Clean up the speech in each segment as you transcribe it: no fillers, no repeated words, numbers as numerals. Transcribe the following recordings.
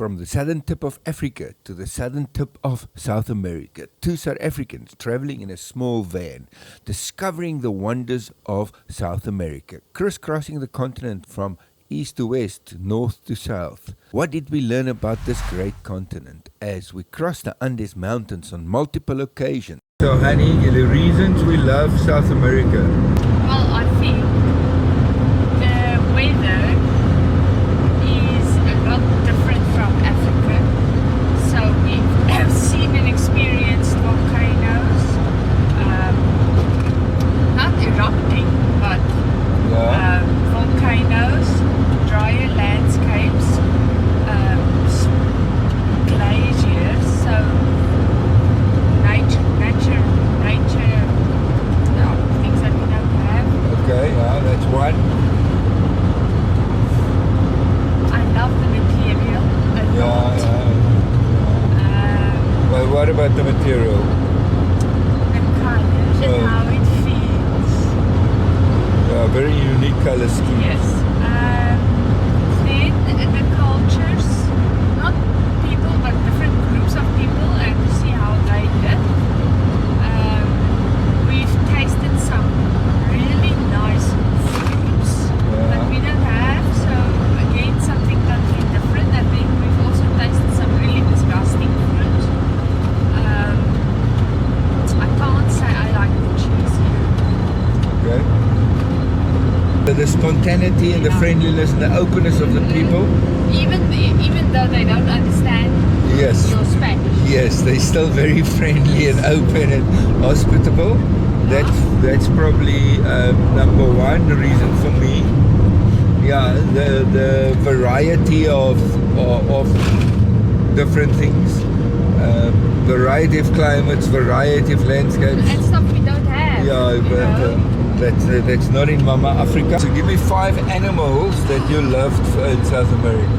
from the southern tip of Africa to the southern tip of South America. Two South Africans traveling in a small van, discovering the wonders of South America, crisscrossing the continent from east to west, north to south. What did we learn about this great continent as we crossed the Andes Mountains on multiple occasions? So honey, the reasons we love South America. Well, I think the weather is a lot different from Africa. So we have seen and experienced volcanoes, not erupting, but volcanoes, drier landscapes, glaciers, so nature, things that we don't have. Okay, that's one. I love the material a lot. Well, what about the material? The colors and how it feels. Very unique color scheme. Yes. Then the cultures, not people, but different groups of people, and to see how they live. We've tasted some really nice foods that we don't have, so again something totally different. And then we've also tasted some really disgusting fruit. I can't say I like the cheese here. Okay. The spontaneity and the friendliness and the openness of the people. Even though they don't understand your Spanish. Yes, they're still very friendly and open and hospitable. That's probably number one reason for me. Yeah, the variety of different things, variety of climates, variety of landscapes. And stuff we don't have. Yeah, but that's not in Mama Africa. So give me 5 animals that you loved in South America.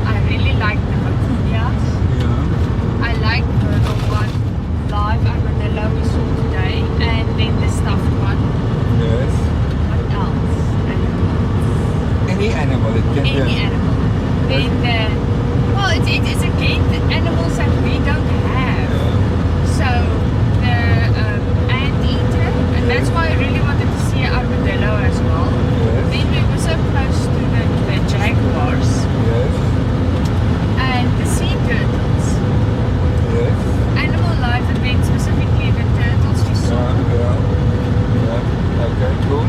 I really like the vicuñas. Yeah. I like the one live armadillo we saw today, and then the stuffed one. Yes. What else? Any animal. It can be. Any animal. Then it's again the animals that we don't have. So the anteater, and that's why I really wanted to see an armadillo as well. Yes. Then we were so close to the jaguars. Yes. And the sea turtles. Yes. Animal life, and then specifically the turtles we saw. Yeah. Okay, cool.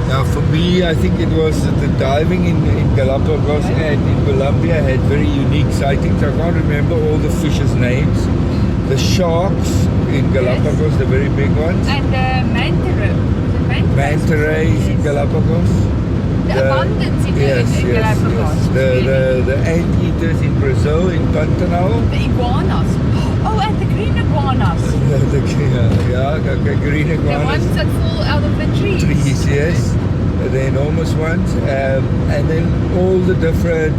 Now for me, I think it was the diving in Galapagos and in Colombia had very unique sightings. I can't remember all the fish's names. The sharks in Galapagos, the very big ones. And the Manta rays in Galapagos. The abundance in Galapagos. The anteaters in Brazil, in Pantanal. The iguanas. Oh, and the green iguanas. Green iguanas. The ones that fall out of the trees. Trees, yes. The enormous ones. And then all the different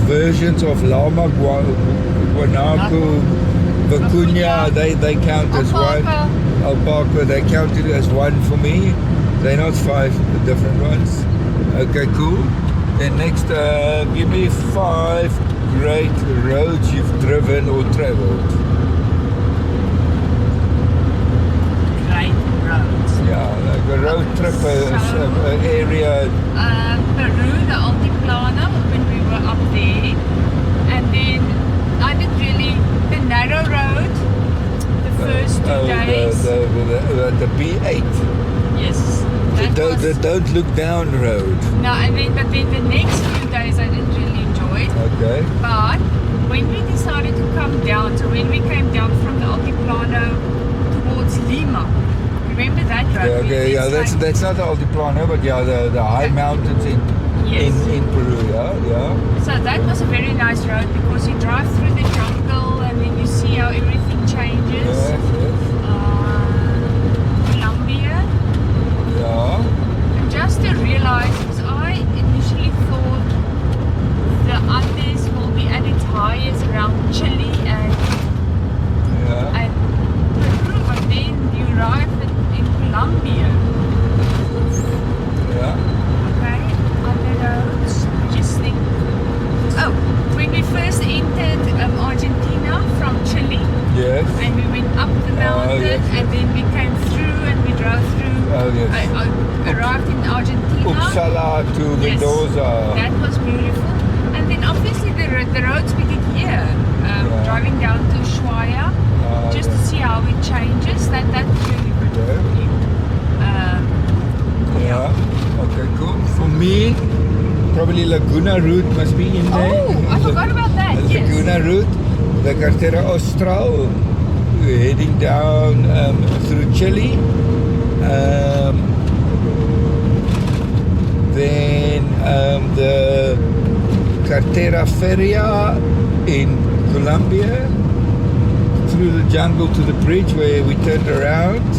versions of llama, guanaco, vicuña, they count as one. Alpaca, they counted as one for me. They're not 5 different ones. Okay, cool. Then next, give me 5 great roads you've driven or traveled. Great roads. Yeah, like a road trip area. Peru, the Altiplano, when we were up there. And then I did really the narrow road the first 2 days. The B8. Yes. The don't look down road. No, but then the next few days I didn't really enjoy it. Okay. But when we decided to come down, so when we came down from the Altiplano towards Lima, remember that road? Okay, that's not the Altiplano, but the high mountains in Peru, yeah. So that was a very nice road because you drive through the jungle and then you see how everything changes. Yes. Colombia. Yeah. And just to realize, because I initially thought the Andes will be at its highest around Chile and Peru, but then you arrive in Colombia. Yeah. Okay, on the roads, I just think yes, and then we came through and we drove through. Oh, yes. I arrived in Argentina. Uppsala to Yes, Mendoza. that was beautiful. And then obviously the roads we did here, driving down to Ushuaia, just to see how it changes. That was really good. Yeah. Okay, cool. For me, probably Laguna route must be in there. Oh, I forgot about that. The Yes. Laguna route, the Carretera Austral, heading down through Chile. Then the Carretera Feria in Colombia, through the jungle to the bridge where we turned around.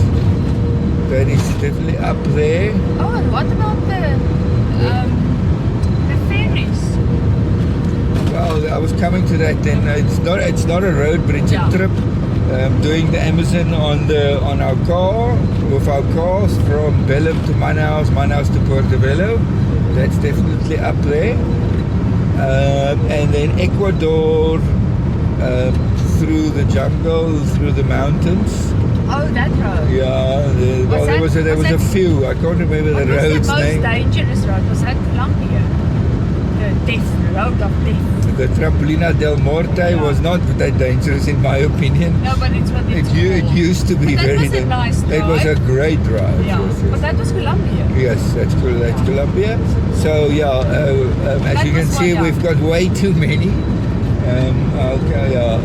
That is definitely up there. Oh, and what about the ferries? Well, I was coming to that then. It's not a road, but it's Yeah. a trip. Doing the Amazon on our car, with our cars from Belém to Manaus to Portobello. That's definitely up there. And then Ecuador, through the jungle, through the mountains. Oh, that road. Yeah, there was a few. I can't remember the What was road's the most name. dangerous road? Was that Colombia? The road of death. The Trampolina del Morte was not that dangerous in my opinion. No, but it's what it's It called. used to be But that very was a nice It was a drive. great drive. Yeah, Yes, but yes. that was Colombia. Yes, that's cool. That's Colombia. So yeah, as That you can was see, one, yeah. we've got way too many. Okay, yeah.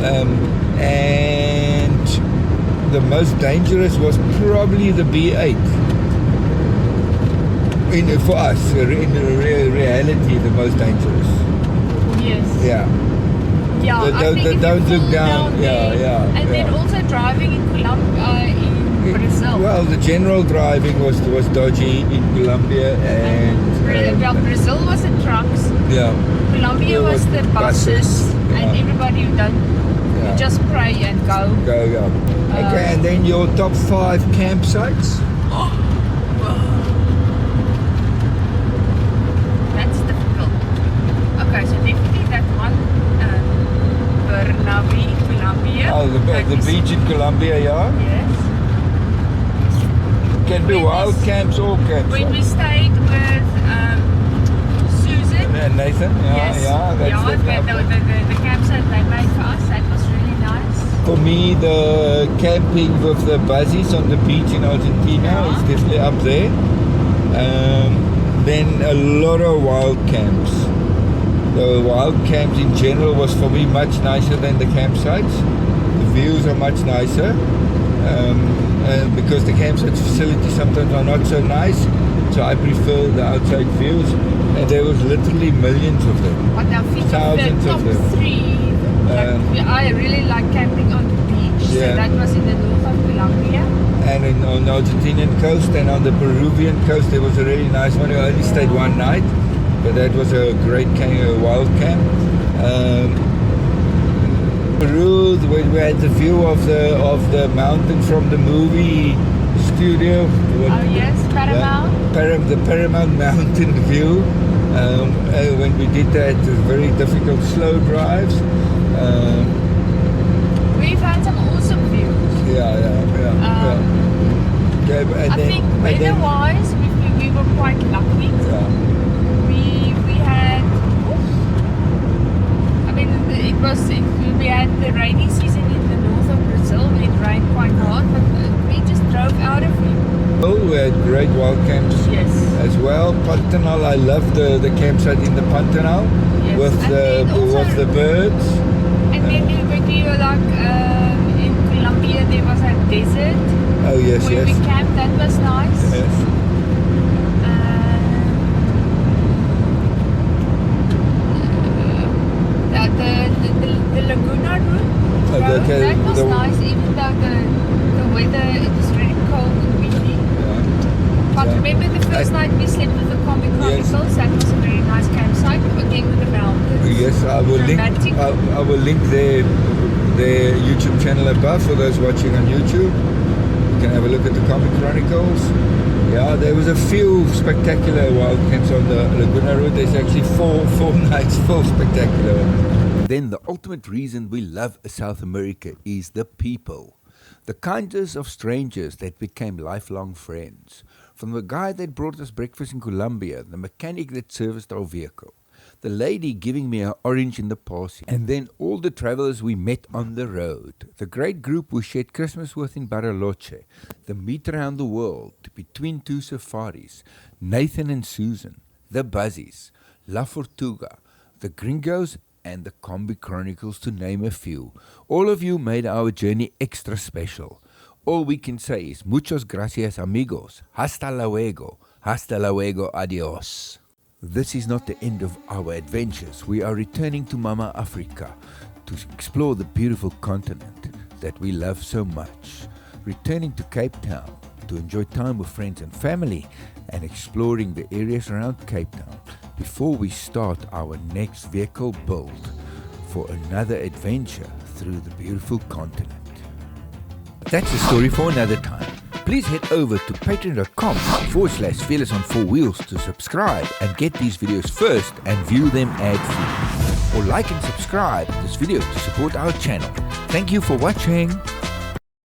And the most dangerous was probably the B8. For us, in reality, the most dangerous. Yes. Yeah. Yeah, The- I the- think the if you don't look fall down. Yeah, there, yeah, And then yeah. also driving in Colombia, in Brazil. Well, the general driving was dodgy in Colombia, and Brazil was the trucks. yeah. Colombia There was was the buses, buses, and yeah. everybody who done Yeah. you just pray and go. Go. Okay, and then your top 5 campsites. That's difficult. Okay, so definitely that one, Bernabe, Colombia. Oh, That the is- beach in Colombia, yeah. Yes. Can be When wild we- camps or When we campsites. stayed with Susan. And Nathan, yeah, Yes. yeah, that's the campsite they made for us, that was really nice. For me, the camping with the buzzies on the beach in Argentina Yeah. is definitely up there. Then a lot of wild camps. The wild camps in general was for me much nicer than the campsites. The views are much nicer. Because the campsite facilities sometimes are not so nice, so I prefer the outside views. And there was literally millions of them. What I think Thousands the of top them. 3, I really like camping on the beach. So Yeah. that was in the north of Colombia. And on the Argentinian coast and on the Peruvian coast, there was a really nice one. We only stayed one night, but that was a great wild camp. Peru, where we had the view of the mountain from the movie studio. Oh yes, Paramount. The Paramount Mountain view. When we did that, very difficult slow drives. We've had some awesome views. Yeah. Okay, and I think and then- weather-wise, we were quite lucky. yeah. We had, I mean, we had the rainy season in the north of Brazil. It rained quite hard, but we just drove out of it. Oh, we had great wild camps Yes. as well. Pantanal, I love the campsite in the Pantanal Yes. with And then also- with the birds. And then when you were like in Colombia, there was a desert Oh yes, where yes. we camped. That was nice. Yes. The Laguna route, Oh, okay, that was the- nice, even though the weather, it was really cold and windy. Yeah. But Yeah. remember the first night we slept with the Comic Yes. Chronicles? That was a very nice campsite, again with the mountains. Yes, I will link. Dramatic. I will link their YouTube channel above for those watching on YouTube. You can have a look at the Comic Chronicles. Yeah, there was a few spectacular wild camps on the Laguna route. There's actually four nights, 4 spectacular. Then the ultimate reason we love South America is the people. The kindness of strangers that became lifelong friends. From the guy that brought us breakfast in Colombia, the mechanic that serviced our vehicle, the lady giving me an orange in the passing, and then all the travelers we met on the road, the great group we shared Christmas with in Bariloche, the meet around the world, between two safaris, Nathan and Susan, the Buzzies, La Fortuga, the Gringos, and the Combi Chronicles, to name a few. All of you made our journey extra special. All we can say is muchas gracias amigos, hasta luego, adios. This is not the end of our adventures. We are returning to Mama Africa to explore the beautiful continent that we love so much. Returning to Cape Town to enjoy time with friends and family and exploring the areas around Cape Town before we start our next vehicle build for another adventure through the beautiful continent. That's a story for another time. Please head over to patreon.com/Fearless on 4 Wheels to subscribe and get these videos first and view them ad-free. Or like and subscribe this video to support our channel. Thank you for watching.